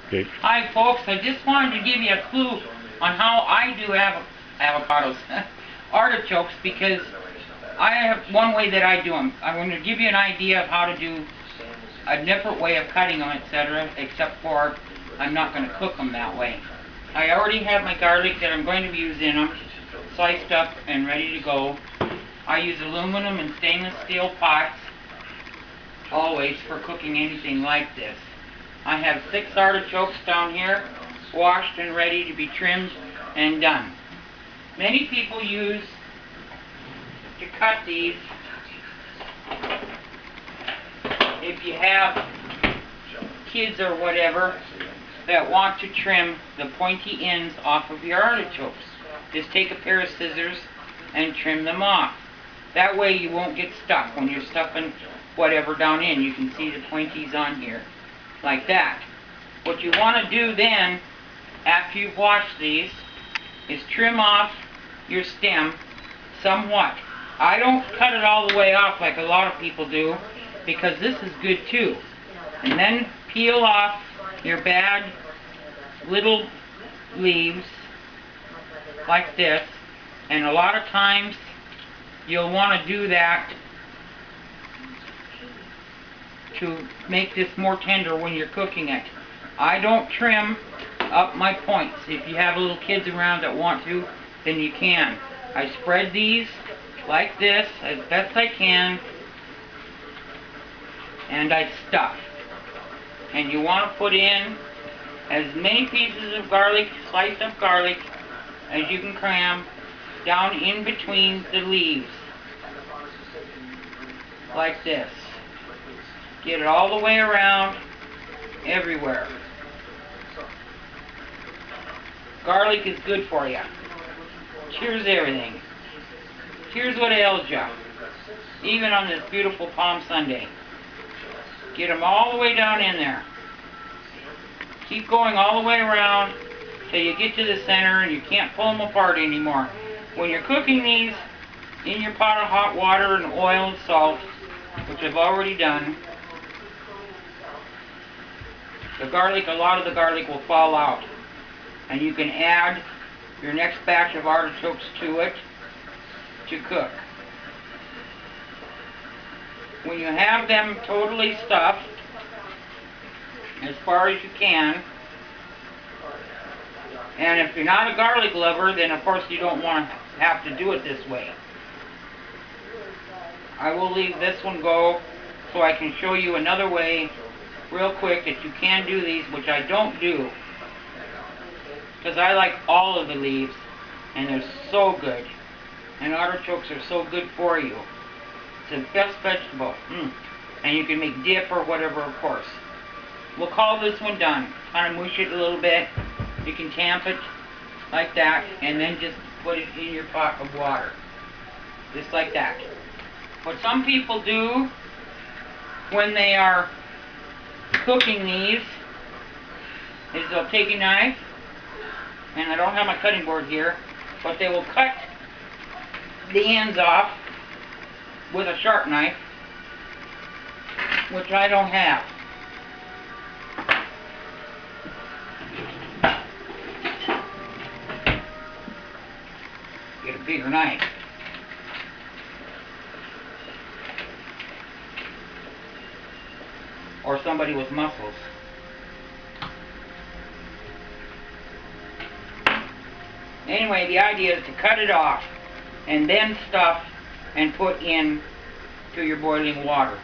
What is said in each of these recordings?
Okay. Hi folks, I just wanted to give you a clue on how I do avocados, artichokes, because I have one way that I do them. I'm going to give you an idea of how to do a different way of cutting them, etc., except for I'm not going to cook them that way. I already have my garlic that I'm going to use in them, sliced up and ready to go. I use aluminum and stainless steel pots, always, for cooking anything like this. I have 6 artichokes down here, washed and ready to be trimmed and done. Many people use to cut these, if you have kids or whatever that want to trim the pointy ends off of your artichokes. Just take a pair of scissors and trim them off. That way you won't get stuck when you're stuffing whatever down in. You can see the pointies on here, like that. What you want to do then, after you've washed these, is trim off your stem somewhat. I don't cut it all the way off like a lot of people do, because this is good too. And then peel off your bad little leaves like this. And a lot of times you'll want to do that to make this more tender when you're cooking it. I don't trim up my points. If you have little kids around that want to, then you can. I spread these like this as best I can, and I stuff. And you want to put in as many pieces of garlic, sliced up garlic, as you can cram down in between the leaves, like this. Get it all the way around, everywhere. Garlic is good for you. Cures everything. Cures what ails you, even on this beautiful Palm Sunday. Get them all the way down in there. Keep going all the way around till you get to the center and you can't pull them apart anymore. When you're cooking these in your pot of hot water and oil and salt, which I've already done, the garlic, a lot of the garlic will fall out. And you can add your next batch of artichokes to it to cook. When you have them totally stuffed, as far as you can, and if you're not a garlic lover, then of course you don't want to have to do it this way. I will leave this one go so I can show you another way real quick that you can do these, which I don't do, because I like all of the leaves and they're so good, and artichokes are so good for you. It's the best vegetable. And you can make dip or whatever, of course. We'll call this one done. Kind of mush it a little bit. You can tamp it like that and then just put it in your pot of water, just like that. What some people do when they are cooking these is they'll take a knife, and I don't have my cutting board here, but they will cut the ends off with a sharp knife, which I don't have. Get a bigger knife. Or somebody with muscles. Anyway, the idea is to cut it off and then stuff and put in to your boiling water.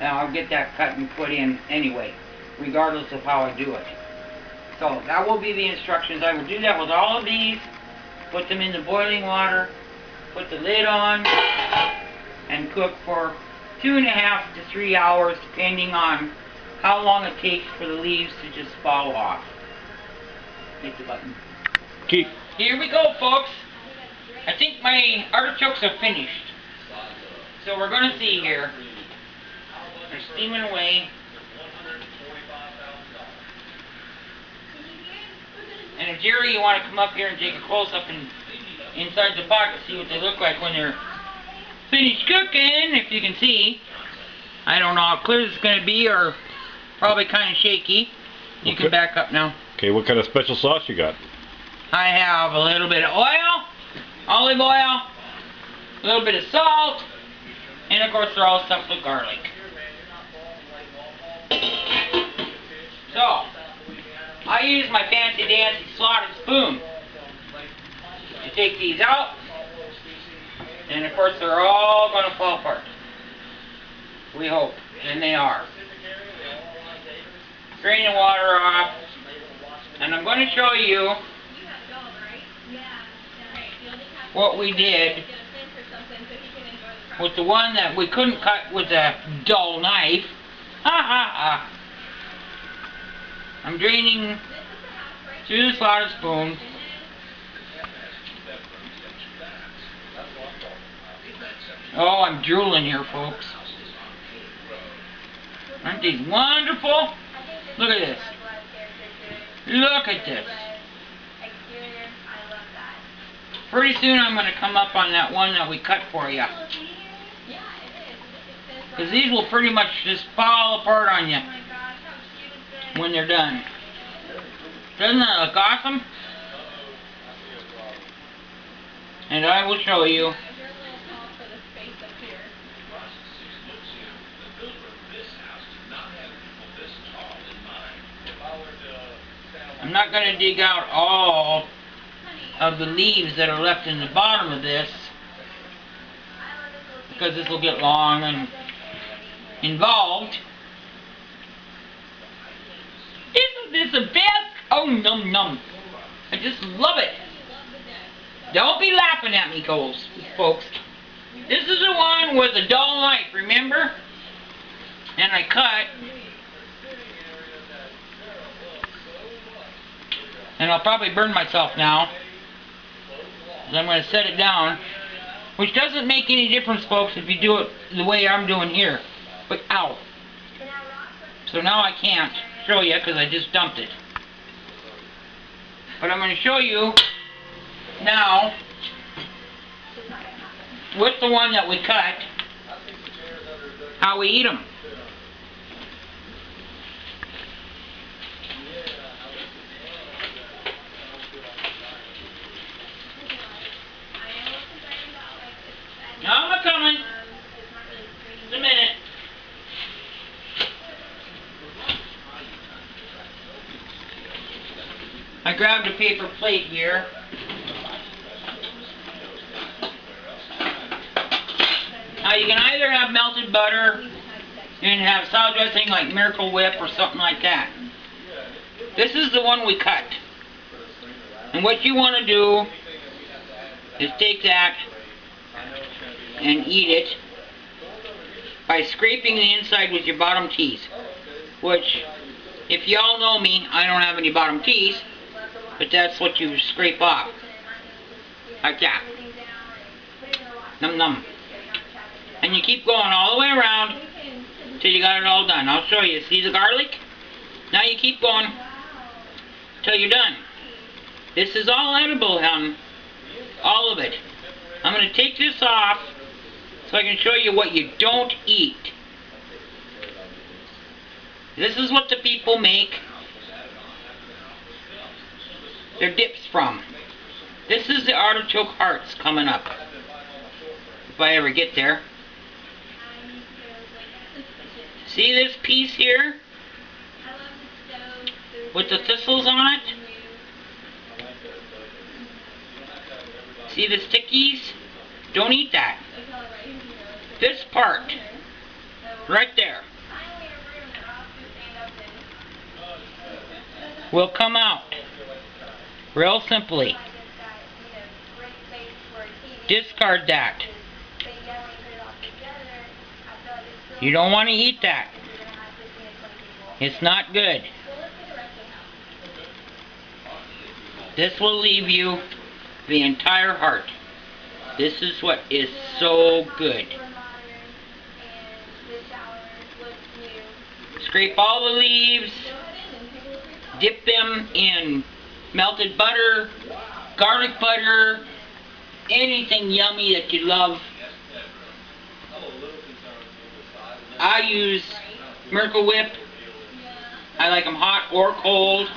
Now I'll get that cut and put in anyway, regardless of how I do it. So that will be the instructions. I will do that with all of these. Put them in the boiling water, put the lid on, and cook for 2.5 to 3 hours, depending on how long it takes for the leaves to just fall off. Hit the button. Keep. Here we go, folks. I think my artichokes are finished. So we're going to see here. They're steaming away. And if Jerry, you want to come up here and take a close-up inside the pot to see what they look like when they're finished cooking, if you can see. I don't know how clear this is going to be, or probably kind of shaky. You can back up now. Okay, what kind of special sauce you got? I have a little bit of oil, olive oil, a little bit of salt, and of course they're all stuffed with garlic. So, I use my fancy dancy slotted spoon to take these out, and of course they're all going to fall apart. We hope, and they are. Drain the water off, and I'm going to show you what we did with the one that we couldn't cut with a dull knife. Ha ha ha. I'm draining through the slotted spoon. Oh, I'm drooling here, folks. Aren't these wonderful? Look at this. Look at this. Pretty soon I'm going to come up on that one that we cut for you. Because these will pretty much just fall apart on you when they're done. Doesn't that look awesome? And I will show you. I'm not going to dig out all of the leaves that are left in the bottom of this, because this will get long and involved. Isn't this the best? Oh, num num. I just love it. Don't be laughing at me, folks. This is the one with a dull knife, remember? And I cut. And I'll probably burn myself now. I'm going to set it down. Which doesn't make any difference, folks, if you do it the way I'm doing here. But, ow. So now I can't show you because I just dumped it. But I'm going to show you now with the one that we cut how we eat them. Now I'm coming. Just a minute. I grabbed a paper plate here. Now you can either have melted butter and have salad dressing like Miracle Whip or something like that. This is the one we cut. And what you want to do is take that and eat it by scraping the inside with your bottom teeth. Which, if y'all know me, I don't have any bottom teeth, but that's what you scrape off. Like that. Num num. And you keep going all the way around till you got it all done. I'll show you. See the garlic? Now you keep going till you're done. This is all edible, all of it. I'm going to take this off so I can show you what you don't eat. This is what the people make their dips from. This is the artichoke hearts coming up. If I ever get there. See this piece here? With the thistles on it? See the stickies? Don't eat that. This part, right there, will come out real simply. Discard that. You don't want to eat that. It's not good. This will leave you the entire heart. This is what is so good. Scrape all the leaves, dip them in melted butter, garlic butter, anything yummy that you love. I use Miracle Whip I like them hot or cold.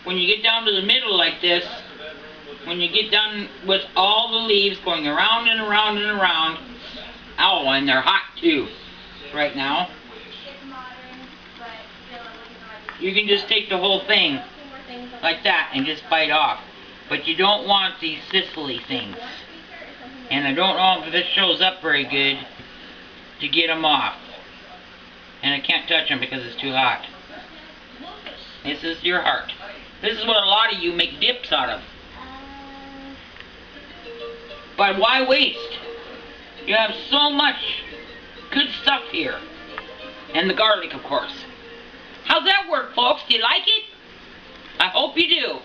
When you get down to the middle like this, when you get done with all the leaves going around and around and around, oh, and they're hot too right now. You can just take the whole thing like that and just bite off. But you don't want these thistly things. And I don't know if this shows up very good to get them off. And I can't touch them because it's too hot. This is your heart. This is what a lot of you make dips out of. But why waste? You have so much good stuff here. And the garlic, of course. How's that work, folks? Do you like it? I hope you do.